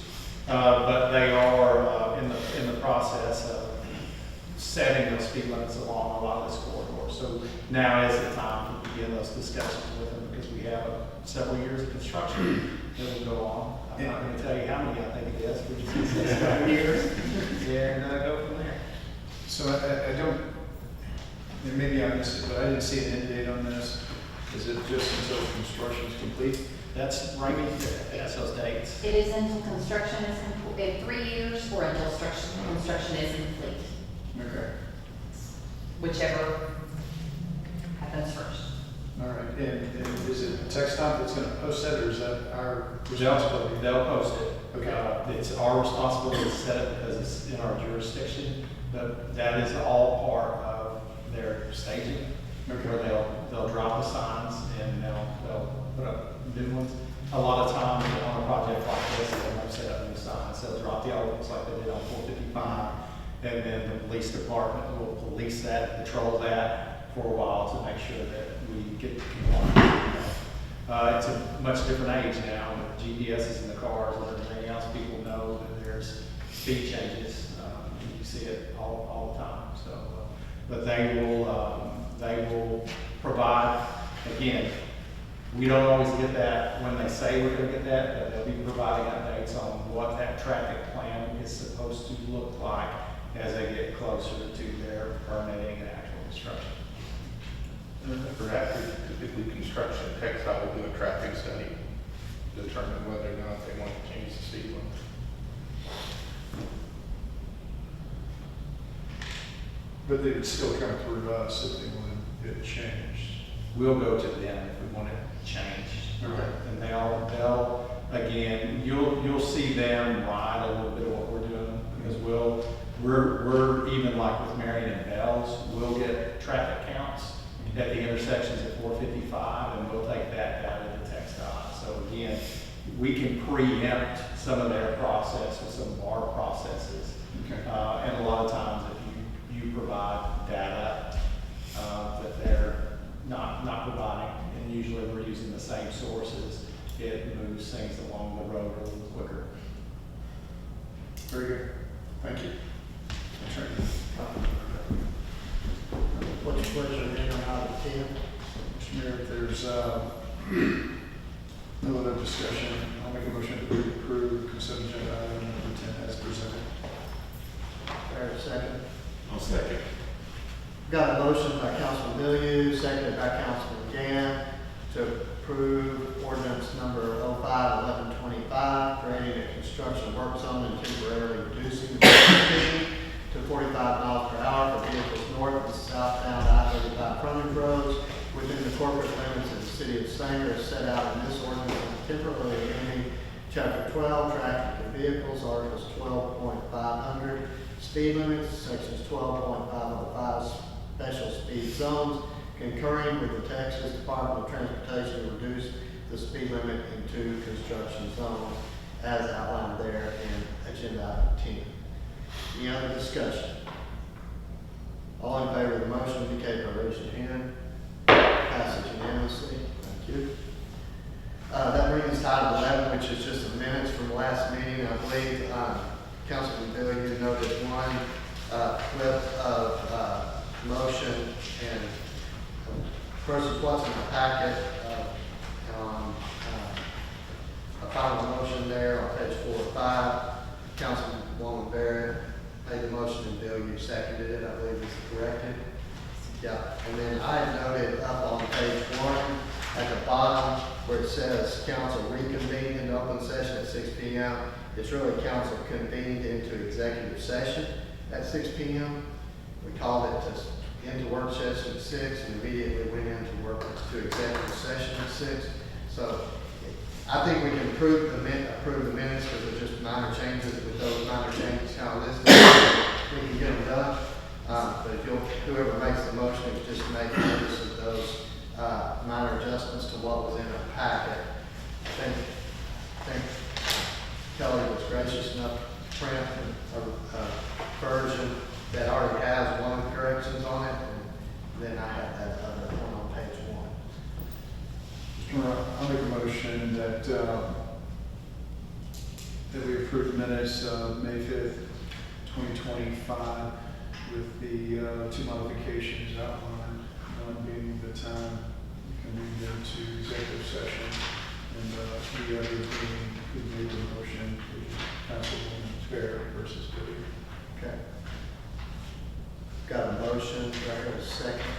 but they are in the process of setting those speed limits along a lot of this corridor. So now is the time to begin those discussions with them, because we have several years of construction that will go on. I'm not going to tell you how many I think it is, but it's 7 years, and go from there. So I don't, and maybe I missed it, but I didn't see an end date on this. Is it just until construction is complete? That's right, that's those dates. It is until construction is complete, 3 years, or until construction is complete, Okay. whichever happens first. All right, and is it TxDOT that's going to post that, or is that our responsibility? They'll post it. Okay. It's our responsibility to set it because it's in our jurisdiction, but that is all part of their staging. Okay. Where they'll drop the signs and they'll put up new ones. A lot of times on a project like this, they won't set up new signs. They'll drop the old ones like they did on 455, and then the police department will police that, patrol that for a while to make sure that we get the compliance. It's a much different age now with GPSs in the cars and everything else. People know that there's speed changes. You see it all the time. So, but they will provide, again, we don't always get that when they say we're going to get that, but they'll be providing updates on what that traffic plan is supposed to look like as they get closer to their permitting and actual construction. After typically construction, TxDOT will do a traffic study, determine whether or not they want to change the speed limit. But they would still come through us if they wanted it changed. We'll go to them if we want it changed. Okay. And they'll again, you'll see them ride a little bit of what we're doing, because we're even like with Marion and Bells, we'll get traffic counts at the intersections at 455, and we'll take that down into TxDOT we can preempt some of their process with some of our processes. Okay. And a lot of times if you provide data that they're not providing, and usually we're using the same sources, it moves things along the road a little quicker. Very good. Thank you. That's right. What's your pleasure, Mayor, out of 10? Mr. Mayor, if there's no other discussion, I'll make a motion to approve consent agenda item number 10 as presented. Fair second. I'll second. Got a motion by Councilman Billieux, seconded by Councilman Gann, to approve ordinance number 05-1125, creating a construction work zone and temporarily reducing the speed to 45 miles per hour for vehicles north and southbound I-35 frontage roads within the corporate limits of the city of Sanger as set out in this ordinance and temporarily amending Chapter 12, traffic and vehicles, Articles 12.500, speed limits, Sections 12.505, special speed zones, concurring with the Texas Department of Transportation to reduce the speed limit in 2 construction zones as outlined there in agenda item 10. Any other discussion? All in favor of the motion indicate by raising your hand. Passes unanimously. Thank you. That brings us to item 11, which is just the minutes from the last meeting. I believe Councilman Billy, you noted one clip of motion and versus what's in the packet on a final motion there on page 4 or 5. Councilwoman Barrett made the motion and Bill, you seconded it, I believe is corrected. Yeah, and then I had noted up on page 1 at the bottom where it says council reconvened in open session at 6 p.m. It's really council convened into executive session at 6 p.m. We called it into work session at 6 and immediately went into work to executive session at 6. So I think we can approve the minutes because they're just minor changes. With those minor changes kind of listed, we can get them done. But if whoever makes the motion, just make notice of those minor adjustments to what was in our packet. I think Kelly was gracious enough to print a version that already has one of the corrections on it, and then I have that other one on page 1. Mr. Mayor, I'll make a motion that that we approve the minutes of May 5th, 2025 with the 2 modifications outlined, one being the time convened into executive session, and the other being who made the motion, which is Councilwoman Barrett versus Billy. Okay. Got a motion, do I hear a second?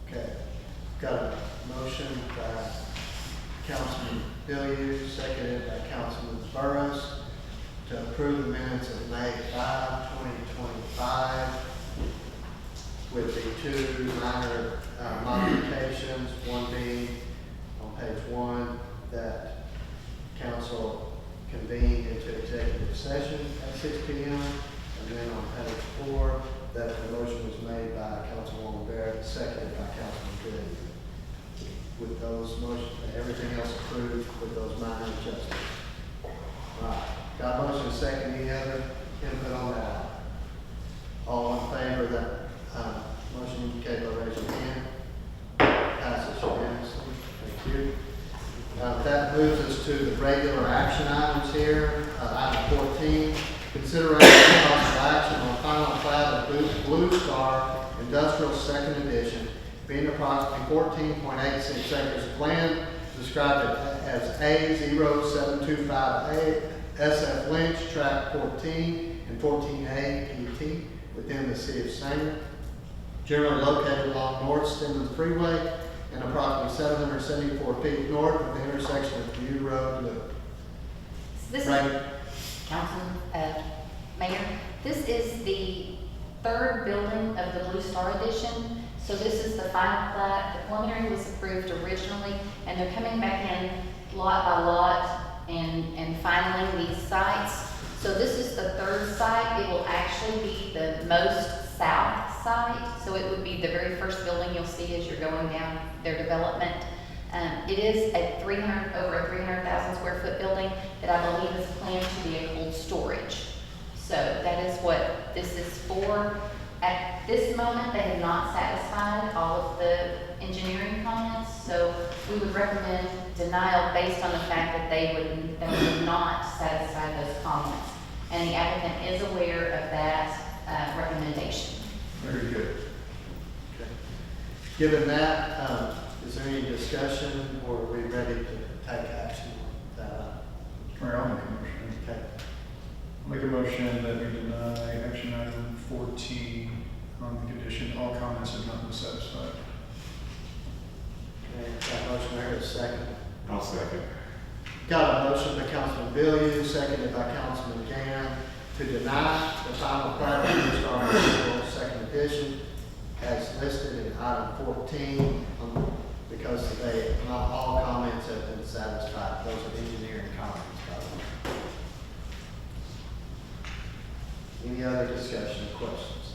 Okay. Got a motion by Councilman Billieux, seconded by Councilman Burrows, to approve the minutes of May 5, 2025 with the 2 minor modifications, one being on page 1 that council convened into executive session at 6 p.m. and then on page 4 that the motion was made by Councilwoman Barrett, seconded by Councilman Goode. With those motions, everything else approved with those minor adjustments. All right. Got a motion second, any other input on that? All in favor of that motion indicate by raising your hand. Passes unanimously. Thank you. That moves us to the regular action items here. Item 14, consideration of possible action on final plat of Blue Star Industrial Second Edition, being approximately 14.86 acres of land, described as A0725A, SF Lynch, Tract 14 and 14A PT within the city of Sanger, generally located along North Stemmons Freeway and approximately 774 feet north of the intersection of View Road Loop. This Right. is, Mayor, this is the 3rd building of the Blue Star Edition. So this is the final plat. The preliminary was approved originally, and they're coming back in lot by lot and finaling these sites. So this is the 3rd site. It will actually be the most south site. So it would be the very first building you'll see as you're going down their development. It is over a 300,000 square foot building that I believe is planned to be a cold storage. So that is what this is for. At this moment, they have not satisfied all of the engineering comments, so we would recommend denial based on the fact that they would not satisfy those comments. And the applicant is aware of that recommendation. Very good. Okay. Given that, is there any discussion or are we ready to take action on that? Mayor, I'll make a motion. Okay. I'll make a motion that we deny action item 14 on the condition all comments have not been satisfied. Okay, that motion there is second. I'll second. Got a motion by Councilman Billiard, seconded by Councilman Gann, to deny the final plat of Blue Star Municipal Second Edition as listed in item 14, because not all comments have been satisfied. Those are engineering comments, by the way. Any other discussion or questions?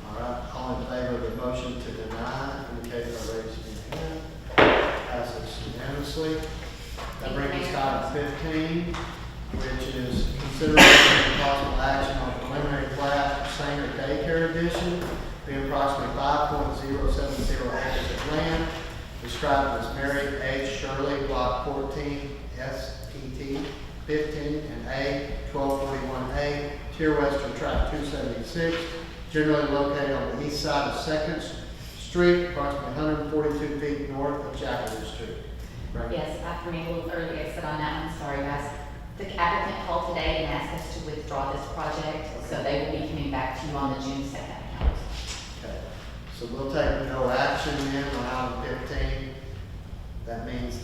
All right, all in favor of the motion to deny, indicate by raising your hand. Passes unanimously. That brings us to item 15, which is consideration of possible action on preliminary plat for Sanger Daycare Edition, being approximately 5.070 acres of land, described as Mary H. Shirley, Block 14, SPT 15 and A, 1241A, Tier Western Tract 276, generally located on the east side of 2nd Street, approximately 142 feet north of Jackson Street. Right? Yes, I ran a little early, I said on that one, sorry guys. The applicant called today and asked us to withdraw this project, so they will be coming back to you on the June 2nd account. Okay, so we'll take no action then on item 15. That means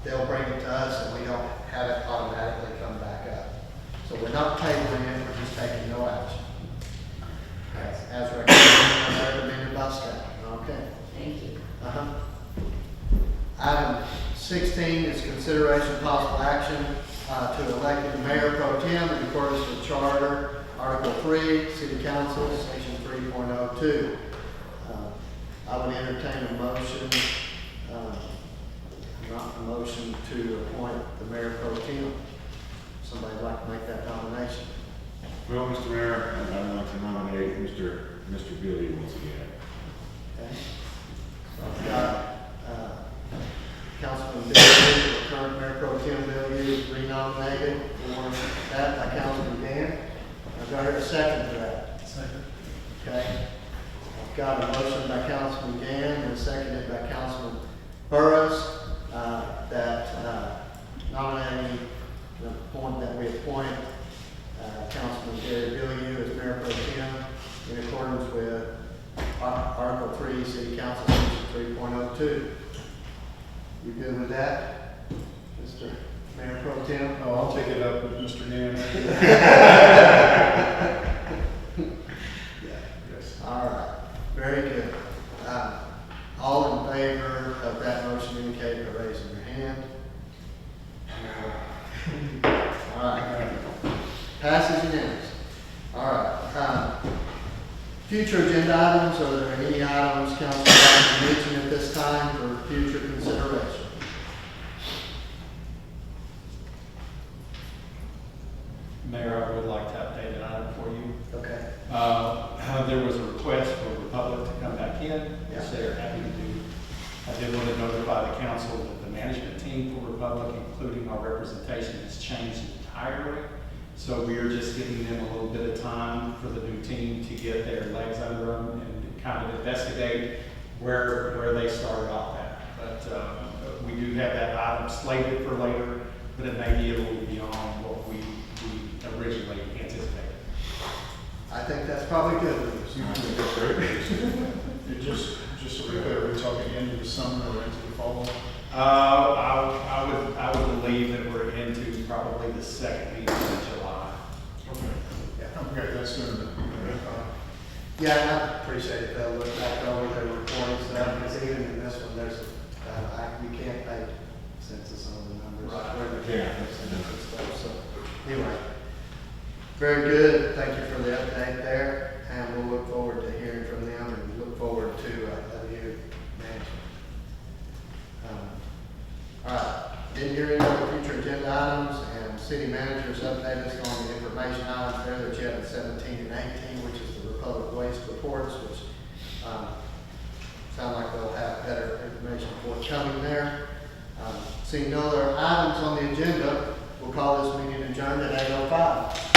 they'll bring it to us and we don't have it automatically come back up. So we're not tabling it, we're just taking no action. As recommended by staff. Okay. Thank you. Item 16 is consideration of possible action to elect the mayor pro tem in accordance with Charter, Article 3, City Council, Section 3.02. I would entertain a motion, not a motion to appoint the mayor pro tem. Somebody would like to make that nomination? Well, Mr. Mayor, I'd like to nominate Mr. Billy once again. Okay. So I've got Councilman Billy, the current mayor pro tem Billy, renominated for that by Councilman Dan. I've got a second to that. Second. Okay. I've got a motion by Councilman Dan and seconded by Councilman Burris that nominating the point that we appoint Councilman Gary Billiou as mayor pro tem in accordance with Article 3, City Council Section 3.02. You good with that, Mr. Mayor Pro Tem? Oh, I'll take it up with Mr. Gann. Yes. All right. Very good. All in favor of that motion indicate by raising your hand. All right. Passes unanimously. All right. Future agenda items, are there any items council would like to mention at this time for future consideration? Mayor, I would like to update an item for you. Okay. There was a request for Republic to come back in, Yeah. which they're happy to do. I did want to notify the council that the management team for Republic, including our representation, has changed entirely. So we are just giving them a little bit of time for the new team to get their legs under them and kind of investigate where they started off at. But we do have that item slated for later, but it may be a little beyond what we originally anticipated. I think that's probably good news. Just so we're clear, are we talking into the summer or into the fall? I would believe that we're into probably the second week of July. Okay, that's good. Yeah, and I appreciate it. They'll look back over their reporting stuff, because even in this one, there's, we can't make census on the numbers. Right. Where the Yeah. census and stuff, so, anyway. Very good. Thank you for the update there, and we'll look forward to hearing from them and look forward to, you management. 17 and 18, which is the Republic Waste reports, which sound like they'll have better information forthcoming there. Seeing no other items on the agenda, we'll call this meeting adjourned at 8:05.